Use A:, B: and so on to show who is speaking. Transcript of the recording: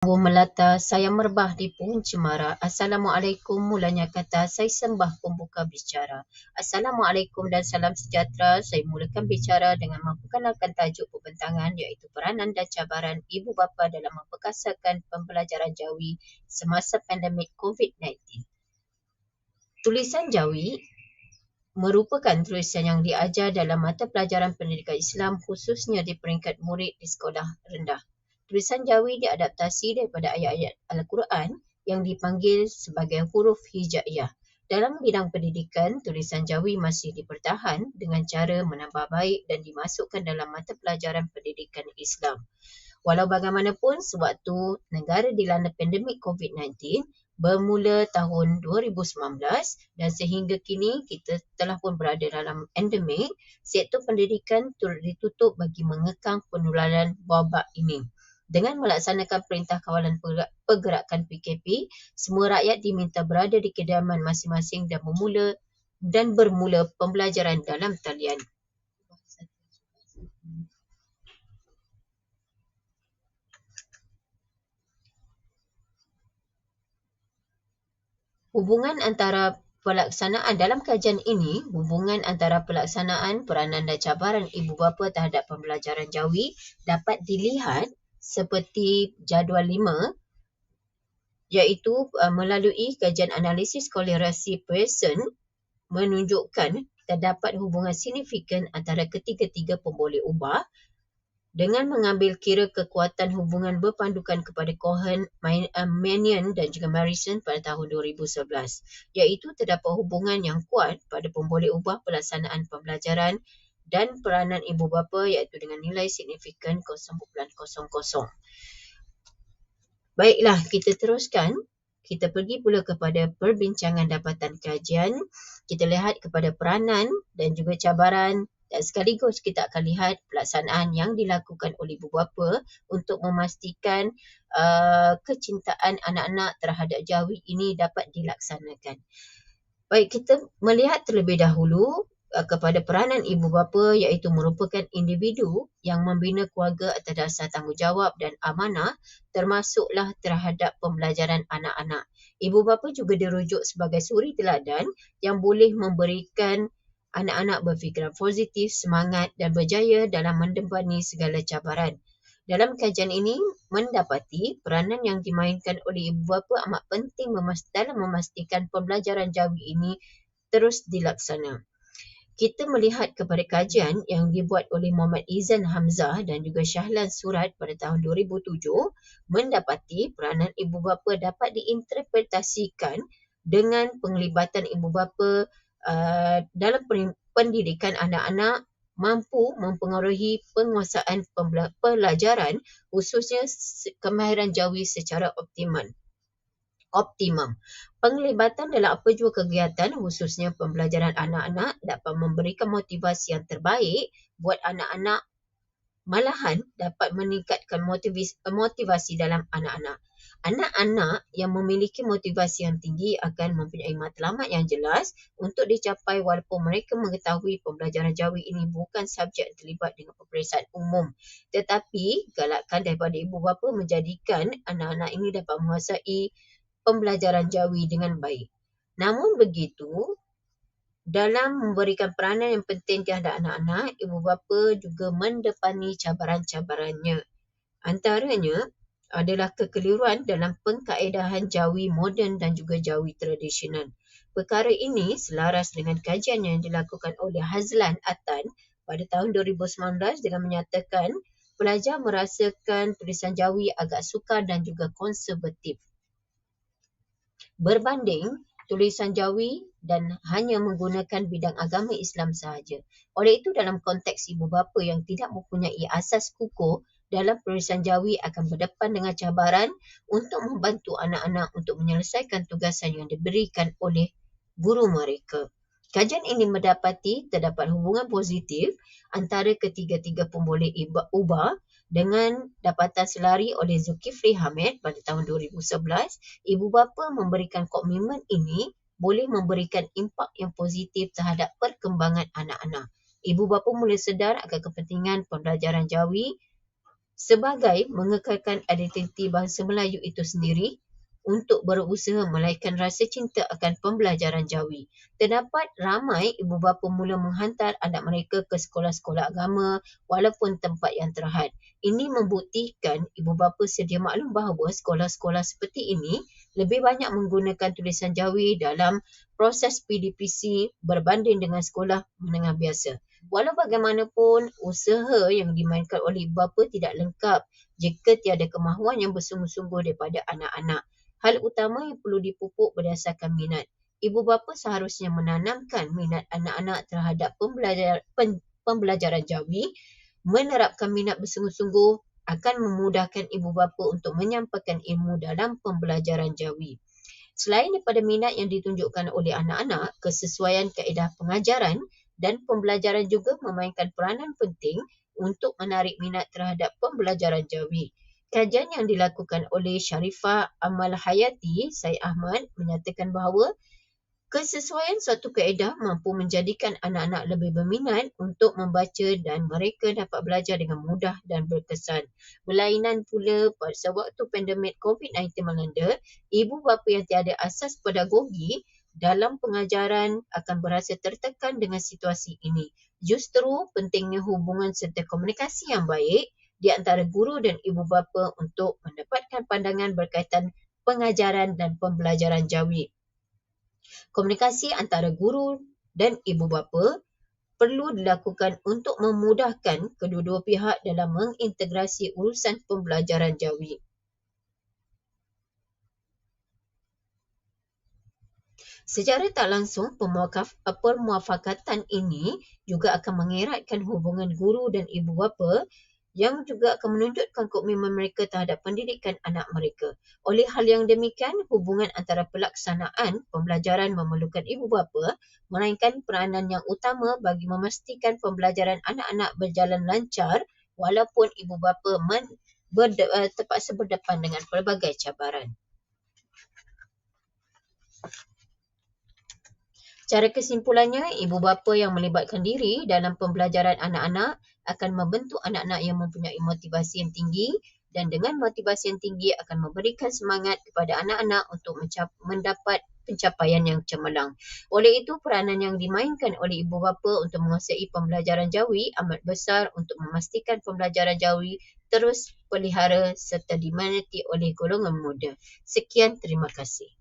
A: Lampu melata, saya merbah di pohon cemara. Assalamualaikum, mulanya kata, saya sembah pembuka bicara. Assalamualaikum dan salam sejahtera. Saya mulakan bicara dengan memperkenalkan tajuk pembentangan iaitu peranan dan cabaran ibu bapa dalam memperkasakan pembelajaran jawi semasa pandemik COVID-19. Tulisan jawi merupakan tulisan yang diajar dalam mata pelajaran pendidikan Islam khususnya di peringkat murid di sekolah rendah. Tulisan jawi diadaptasi daripada ayat-ayat Al-Quran yang dipanggil sebagai huruf hijaiyah. Dalam bidang pendidikan, tulisan jawi masih dipertahan dengan cara menambah baik dan dimasukkan dalam mata pelajaran pendidikan Islam. Walau bagaimanapun, sewaktu negara dilanda pandemik COVID-19 bermula tahun 2019 dan sehingga kini kita telah pun berada dalam endemik, sektor pendidikan turut ditutup bagi mengekang penularan wabak ini. Dengan melaksanakan perintah kawalan pergerakan PKP, semua rakyat diminta berada di kediaman masing-masing dan bermula pembelajaran dalam talian. Hubungan antara pelaksanaan dalam kajian ini, hubungan antara pelaksanaan peranan dan cabaran ibu bapa terhadap pembelajaran jawi dapat dilihat seperti jadual 5 iaitu melalui kajian analisis kolerasi Pearson menunjukkan terdapat hubungan signifikan antara ketiga-tiga pemboleh ubah dengan mengambil kira kekuatan hubungan berpandukan kepada Cohen, Mannion dan juga Morrison pada tahun 2011, iaitu terdapat hubungan yang kuat pada pemboleh ubah pelaksanaan pembelajaran dan peranan ibu bapa iaitu dengan nilai signifikan 0.00. Baiklah, kita teruskan. Kita pergi pula kepada perbincangan dapatan kajian. Kita lihat kepada peranan dan juga cabaran dan sekaligus kita akan lihat pelaksanaan yang dilakukan oleh ibu bapa untuk memastikan kecintaan anak-anak terhadap jawi ini dapat dilaksanakan. Baik, kita melihat terlebih dahulu kepada peranan ibu bapa iaitu merupakan individu yang membina keluarga atas dasar tanggungjawab dan amanah termasuklah terhadap pembelajaran anak-anak. Ibu bapa juga dirujuk sebagai suri teladan yang boleh memberikan anak-anak berfikiran positif, semangat dan berjaya dalam mendepani segala cabaran. Dalam kajian ini mendapati peranan yang dimainkan oleh ibu bapa amat penting dalam memastikan pembelajaran jawi ini terus dilaksana. Kita melihat kepada kajian yang dibuat oleh Muhammad Izan Hamzah dan juga Shahlan Surat pada tahun 2007 mendapati peranan ibu bapa dapat diinterpretasikan dengan penglibatan ibu bapa dalam pendidikan anak-anak mampu mempengaruhi penguasaan pelajaran khususnya kemahiran jawi secara optimum. Penglibatan dalam apa jua kegiatan khususnya pembelajaran anak-anak dapat memberikan motivasi yang terbaik buat anak-anak, malahan dapat meningkatkan motivasi dalam anak-anak. Anak-anak yang memiliki motivasi yang tinggi akan mempunyai matlamat yang jelas untuk dicapai walaupun mereka mengetahui pembelajaran jawi ini bukan subjek yang terlibat dengan peperiksaan umum. Tetapi galakkan daripada ibu bapa menjadikan anak-anak ini dapat menguasai pembelajaran jawi dengan baik. Namun begitu, dalam memberikan peranan yang penting terhadap anak-anak, ibu bapa juga mendepani cabaran-cabarannya. Antaranya adalah kekeliruan dalam pengkaedahan jawi moden dan juga jawi tradisional. Perkara ini selaras dengan kajian yang dilakukan oleh Hazlan Atan pada tahun 2019 dengan menyatakan pelajar merasakan tulisan jawi agak sukar dan juga konservatif berbanding tulisan jawi dan hanya menggunakan bidang agama Islam sahaja. Oleh itu dalam konteks ibu bapa yang tidak mempunyai asas kukuh dalam penulisan jawi akan berdepan dengan cabaran untuk membantu anak-anak untuk menyelesaikan tugasan yang diberikan oleh guru mereka. Kajian ini mendapati terdapat hubungan positif antara ketiga-tiga pemboleh ubah dengan dapatan selari oleh Zulkifli Hamid pada tahun 2011, ibu bapa memberikan komitmen ini boleh memberikan impak yang positif terhadap perkembangan anak-anak. Ibu bapa mula sedar akan kepentingan pembelajaran jawi sebagai mengekalkan identiti bahasa Melayu itu sendiri untuk berusaha melahirkan rasa cinta akan pembelajaran Jawi. Terdapat ramai ibu bapa mula menghantar anak mereka ke sekolah-sekolah agama walaupun tempat yang terhad. Ini membuktikan ibu bapa sedia maklum bahawa sekolah-sekolah seperti ini lebih banyak menggunakan tulisan Jawi dalam proses PDPC berbanding dengan sekolah menengah biasa. Walau bagaimanapun, usaha yang dimainkan oleh ibu bapa tidak lengkap jika tiada kemahuan yang bersungguh-sungguh daripada anak-anak. Hal utama yang perlu dipupuk berdasarkan minat. Ibu bapa seharusnya menanamkan minat anak-anak terhadap pembelajaran Jawi. Menerapkan minat bersungguh-sungguh akan memudahkan ibu bapa untuk menyampaikan ilmu dalam pembelajaran Jawi. Selain daripada minat yang ditunjukkan oleh anak-anak, kesesuaian kaedah pengajaran dan pembelajaran juga memainkan peranan penting untuk menarik minat terhadap pembelajaran Jawi. Kajian yang dilakukan oleh Sharifah Amal Hayati, Syed Ahmad, menyatakan bahawa kesesuaian suatu kaedah mampu menjadikan anak-anak lebih berminat untuk membaca dan mereka dapat belajar dengan mudah dan berkesan. Berlainan pula pada waktu pandemik COVID-19 melanda, ibu bapa yang tiada asas pedagogi dalam pengajaran akan berasa tertekan dengan situasi ini. Justru pentingnya hubungan serta komunikasi yang baik di antara guru dan ibu bapa untuk mendapatkan pandangan berkaitan pengajaran dan pembelajaran Jawi. Komunikasi antara guru dan ibu bapa perlu dilakukan untuk memudahkan kedua-dua pihak dalam mengintegrasi urusan pembelajaran Jawi. Secara tak langsung, permuafakatan ini juga akan mengeratkan hubungan guru dan ibu bapa yang juga akan menunjukkan komitmen mereka terhadap pendidikan anak mereka. Oleh hal yang demikian, hubungan antara pelaksanaan pembelajaran memerlukan ibu bapa memainkan peranan yang utama bagi memastikan pembelajaran anak-anak berjalan lancar walaupun ibu bapa terpaksa berdepan dengan pelbagai cabaran. Cara kesimpulannya, ibu bapa yang melibatkan diri dalam pembelajaran anak-anak akan membentuk anak-anak yang mempunyai motivasi yang tinggi dan dengan motivasi yang tinggi akan memberikan semangat kepada anak-anak untuk mendapat pencapaian yang cemerlang. Oleh itu, peranan yang dimainkan oleh ibu bapa untuk menguasai pembelajaran Jawi amat besar untuk memastikan pembelajaran Jawi terus pelihara serta diminati oleh golongan muda. Sekian, terima kasih.